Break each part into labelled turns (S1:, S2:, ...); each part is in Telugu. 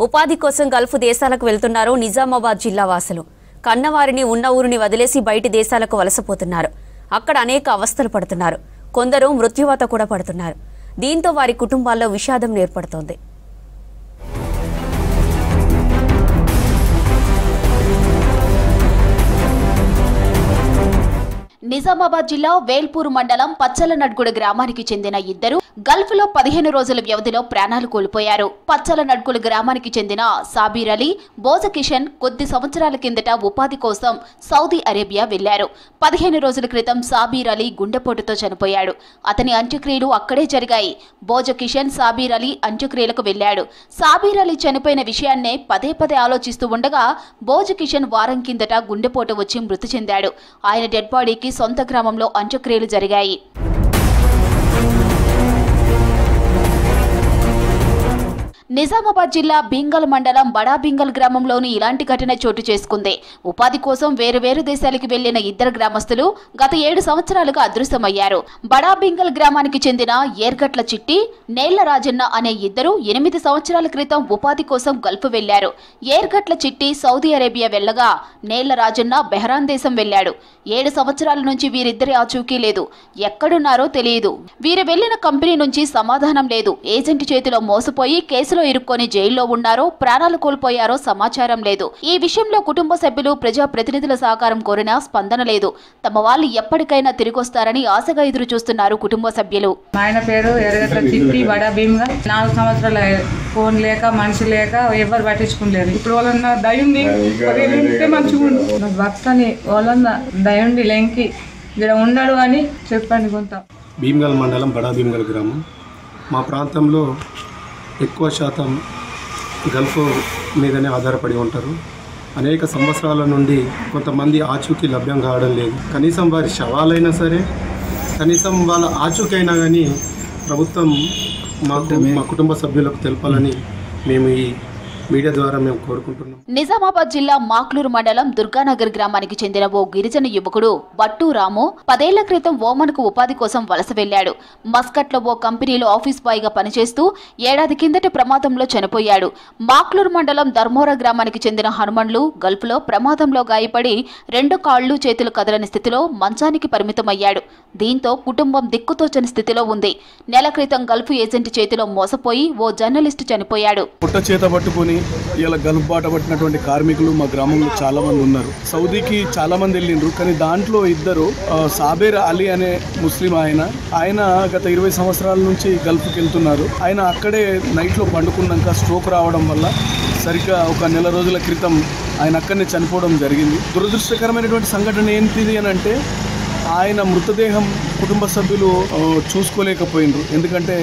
S1: ఉపాధి కోసం గల్ఫ్ దేశాలకు వెళ్తున్నారు నిజామాబాద్ జిల్లా వాసులు. కన్నవారిని ఉన్న ఊరిని వదిలేసి బయటి దేశాలకు వలసపోతున్నారు. అక్కడ అనేక అవస్థలు పడుతున్నారు. కొందరు మృత్యువాత కూడా పడుతున్నారు. దీంతో వారి కుటుంబాల్లో విషాదం ఏర్పడుతోంది.
S2: నిజామాబాద్ జిల్లా వేల్పూర్ మండలం పచ్చలనడ్గుడ గ్రామానికి చెందిన ఇద్దరు గల్ఫ్ లో 15 రోజుల వ్యవధిలో ప్రాణాలు కోల్పోయారు. పచ్చలనడ్గుల గ్రామానికి చెందిన సాబీర్ అలీ, బోజకిషన్ కొద్ది సంవత్సరాల కిందట ఉపాధి కోసం సౌదీ అరేబియా వెళ్లారు. 15 రోజుల క్రితం సాబీర్ అలీ గుండెపోటుతో చనిపోయాడు. అతని అంత్యక్రియలు అక్కడే జరిగాయి. బోజకిషన్ సాబీర్ అలీ అంత్యక్రియలకు వెళ్లాడు. సాబీర్ అలీ చనిపోయిన విషయాన్నే పదే పదే ఆలోచిస్తూ ఉండగా బోజకిషన్ వారం కిందట గుండెపోటు వచ్చి మృతి చెందాడు. ఆయన డెడ్ బాడీకి సొంత గ్రామంలో అంత్యక్రియలు జరిగాయి. నిజామాబాద్ జిల్లా బింగల్ మండలం బడా బింగల్ గ్రామంలోని ఇలాంటి ఘటన చోటు చేసుకుంది. ఉపాధి కోసం వేరు దేశాలకు వెళ్లిన ఇద్దరు గ్రామస్తులు గత 7 సంవత్సరాలుగా అదృశ్యమయ్యారు. బడా బింగల్ గ్రామానికి చెందిన ఏర్గట్ల చిట్టి, నేళ్ల రాజన్న అనే ఇద్దరు 8 సంవత్సరాల క్రితం ఉపాధి కోసం గల్ఫ్ వెళ్లారు. ఏర్గట్ల చిట్టి సౌదీ అరేబియా వెళ్లగా నేళ్ల రాజన్న బెహ్రాన్ దేశం వెళ్లాడు. 7 సంవత్సరాల నుంచి వీరిద్దరి ఆచూకీ లేదు. ఎక్కడున్నారో తెలియదు. వీరు వెళ్లిన కంపెనీ నుంచి సమాధానం లేదు. ఏజెంట్ చేతిలో మోసపోయి కేసులో ఇరుక్కొని జైల్లో ఉన్నారో, ప్రాణాలు కోల్పోయారో సమాచారం లేదు. ఈ విషయంలో కుటుంబ సభ్యులు, ప్రజా ప్రతినిధుల సహకారం కోరినా స్పందన లేదు. తమ వాళ్ళు ఎప్పటికైనా తిరిగొస్తారని ఆశగా ఎదురు చూస్తున్నారు కుటుంబ సభ్యులు.
S3: ఆయన పేరు ఎర్రగట్ల చిట్టి, బడా భీమ్గా. 4 సంవత్సరాలు ఫోన్ లేక, మనిషి లేక ఎవరు పట్టించుకోలేరు. ఇప్పుడు వాళ్ళన్న దయుండి మంచిగా భక్తని వాళ్ళన్న దయుండి లెంకి ఇక్కడ ఉండడు అని చెప్పండి. కొంత
S4: భీమ్గల్ మండలం బడా భీమ్గల్ గ్రామం. మా ప్రాంతంలో ఎక్కువ శాతం గల్ఫ్ మీదనే ఆధారపడి ఉంటారు. అనేక సంవత్సరాల నుండి కొంతమంది ఆచూకీ లభ్యం కావడం లేదు. కనీసం వారి శవాలైనా సరే, కనీసం వాళ్ళ ఆచూకీ అయినా కానీ ప్రభుత్వం మా కుటుంబ సభ్యులకు తెలపాలని మేము ఈ మీడియా ద్వారా మేము కోరుకుంటున్నాం.
S2: నిజామాబాద్ జిల్లా మాక్లూరు మండలం దుర్గానగర్ గ్రామానికి చెందిన ఓ గిరిజన యువకుడు బట్టు రాము 10 ఏళ్ల క్రితం ఓమన్కు ఉపాధి కోసం వలస వెళ్లాడు. మస్కట్లో ఓ కంపెనీలో ఆఫీస్ బాయ్ గా పనిచేస్తూ ఏడాది కిందటి ప్రమాదంలో చనిపోయాడు. మాక్లూరు మండలం ధర్మోరా గ్రామానికి చెందిన హనుమండ్లు గల్ఫ్లో ప్రమాదంలో గాయపడి 2 కాళ్లు చేతులు కదలని స్థితిలో మంచానికి పరిమితమయ్యాడు. దీంతో కుటుంబం దిక్కుతోచని స్థితిలో ఉంది. నెల క్రితం గల్ఫ్ ఏజెంట్ చేతిలో మోసపోయి ఓ జర్నలిస్టు చనిపోయాడు.
S5: ఇలా గల్ఫ్ బాట పట్టినటువంటి కార్మికులు మా గ్రామంలో చాలా మంది ఉన్నారు. సౌదీకి చాలా మంది వెళ్ళిండ్రు. కానీ దాంట్లో ఇద్దరు, సాబీర్ అలీ అనే ముస్లిం ఆయన గత 20 సంవత్సరాల నుంచి గల్ఫ్కి వెళ్తున్నారు. ఆయన అక్కడే నైట్లో పండుకున్నాక స్ట్రోక్ రావడం వల్ల సరిగ్గా ఒక నెల రోజుల క్రితం ఆయన అక్కడనే చనిపోవడం జరిగింది. దురదృష్టకరమైనటువంటి సంఘటన ఏంటిది అని అంటే, ఆయన మృతదేహం కుటుంబ సభ్యులు చూసుకోలేకపోయినరు. ఎందుకంటే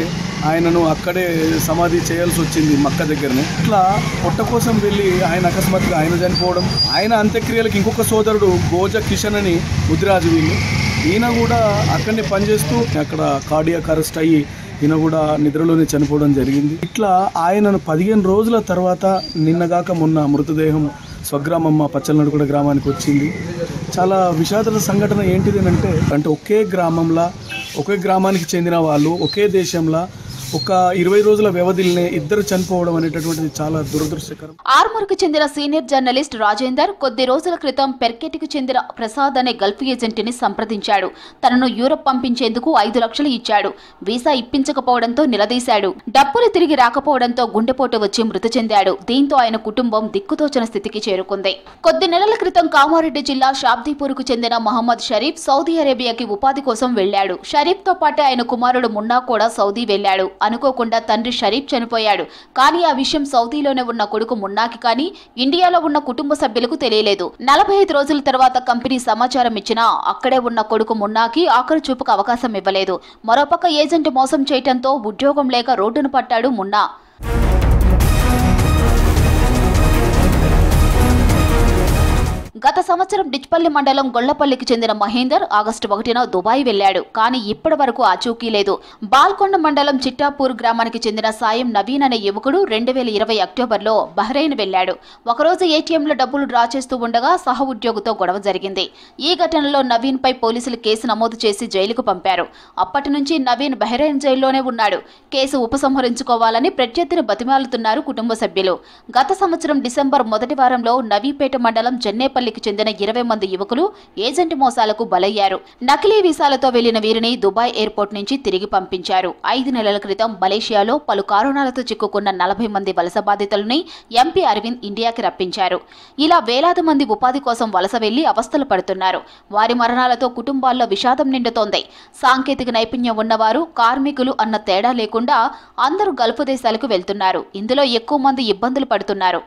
S5: ఆయనను అక్కడే సమాధి చేయాల్సి వచ్చింది మక్క దగ్గరనే. ఇట్లా పొట్ట కోసం వెళ్ళి ఆయన అకస్మాత్తుగా ఆయన చనిపోవడం. ఆయన అంత్యక్రియలకు ఇంకొక సోదరుడు గోజ కిషన్ అని ముదిరాజు వీళ్ళు. ఈయన కూడా అక్కడనే పనిచేస్తూ అక్కడ కార్డియాక్ అరెస్ట్ అయ్యి ఈయన కూడా నిద్రలోనే చనిపోవడం జరిగింది. ఇట్లా ఆయనను 15 రోజుల తర్వాత నిన్నగాక మొన్న మృతదేహం స్వగ్రామం మా పచ్చలనడుగుడ గ్రామానికి వచ్చింది. చాలా విషాద సంఘటన ఏంటిది అంటే ఒకే గ్రామంలో, ఒకే గ్రామానికి చెందిన వాళ్ళు ఒకే దేశంలో ఒక 20 రోజుల వ్యవధిలోనే ఇద్దరు చనిపోవడం అనేటటువంటిది చాలా దురదృష్టకరం.
S2: ఆర్మూర్కు చెందిన సీనియర్ జర్నలిస్ట్ రాజేందర్ కొద్ది రోజుల క్రితం పెర్కెట్కు చెందిన ప్రసాద్ అనే గల్ఫ్ ఏజెంట్ని సంప్రదించాడు. తనను యూరప్ పంపించేందుకు 5 లక్షలు ఇచ్చాడు. వీసా ఇప్పించకపోవడంతో నిలదీశాడు. డబ్బులు తిరిగి రాకపోవడంతో గుండెపోటు వచ్చి మృతి చెందాడు. దీంతో ఆయన కుటుంబం దిక్కుతోచని స్థితికి చేరుకుంది. కొద్ది నెలల క్రితం కామారెడ్డి జిల్లా షాబ్దీపూర్కు చెందిన మహమ్మద్ షరీఫ్ సౌదీ అరేబియాకి ఉపాధి కోసం వెళ్లాడు. షరీఫ్తో పాటు ఆయన కుమారుడు మున్నా కూడా సౌదీ వెళ్లాడు. అనుకోకుండా తండ్రి షరీఫ్ చనిపోయాడు. కానీ ఆ విషయం సౌదీలోనే ఉన్న కొడుకు మున్నాకి కానీ ఇండియాలో ఉన్న కుటుంబ సభ్యులకు తెలియలేదు. 45 రోజుల తర్వాత కంపెనీ సమాచారం ఇచ్చినా అక్కడే ఉన్న కొడుకు మున్నాకి ఆఖరి చూపుకు అవకాశం ఇవ్వలేదు. మరోపక్క ఏజెంట్ మోసం చేయడంతో ఉద్యోగం లేక రోడ్డును పట్టాడు మున్నా. గత సంవత్సరం సంవత్సరం డిచ్పల్లి మండలం గొల్లపల్లికి చెందిన మహేందర్ ఆగస్టు 1న దుబాయ్ వెళ్లాడు. కానీ ఇప్పటి వరకు ఆచూకీ లేదు. బాల్కొండ మండలం చిట్టాపూర్ గ్రామానికి చెందిన సాయం నవీన్ అనే యువకుడు 2020 అక్టోబర్లో బహ్రెయిన్ వెళ్లాడు. ఒకరోజు ఏటీఎంలో డబ్బులు డ్రా చేస్తూ ఉండగా సహ ఉద్యోగితో గొడవ జరిగింది. ఈ ఘటనలో నవీన్ పై పోలీసులు కేసు నమోదు చేసి జైలుకు పంపారు. అప్పటి నుంచి నవీన్ బహ్రెయిన్ జైల్లోనే ఉన్నాడు. కేసు ఉపసంహరించుకోవాలని ప్రత్యర్థిని బతిమాలుతున్నారు కుటుంబ సభ్యులు. గత సంవత్సరం డిసెంబర్ మొదటి వారంలో నవీపేట మండలం జన్నేపల్లికి చెందిన 20 మంది యువకులు ఏజెంట్ మోసాలకు బలయ్యారు. నకిలీ వీసాలతో వెళ్లిన వీరిని దుబాయ్ ఎయిర్పోర్ట్ నుంచి తిరిగి పంపించారు. 5 నెలల క్రితం మలేషియాలో పలు కారణాలతో చిక్కుకున్న 40 మంది వలస బాధితులని ఎంపీ అరవింద్ ఇండియాకి రప్పించారు. ఇలా వేలాది మంది ఉపాధి కోసం వలస వెళ్లి అవస్థలు పడుతున్నారు. వారి మరణాలతో కుటుంబాల్లో విషాదం నిండుతోంది. సాంకేతిక నైపుణ్యం ఉన్నవారు, కార్మికులు అన్న తేడా లేకుండా అందరూ గల్ఫ్ దేశాలకు వెళ్తున్నారు. ఇందులో ఎక్కువ మంది ఇబ్బందులు పడుతున్నారు.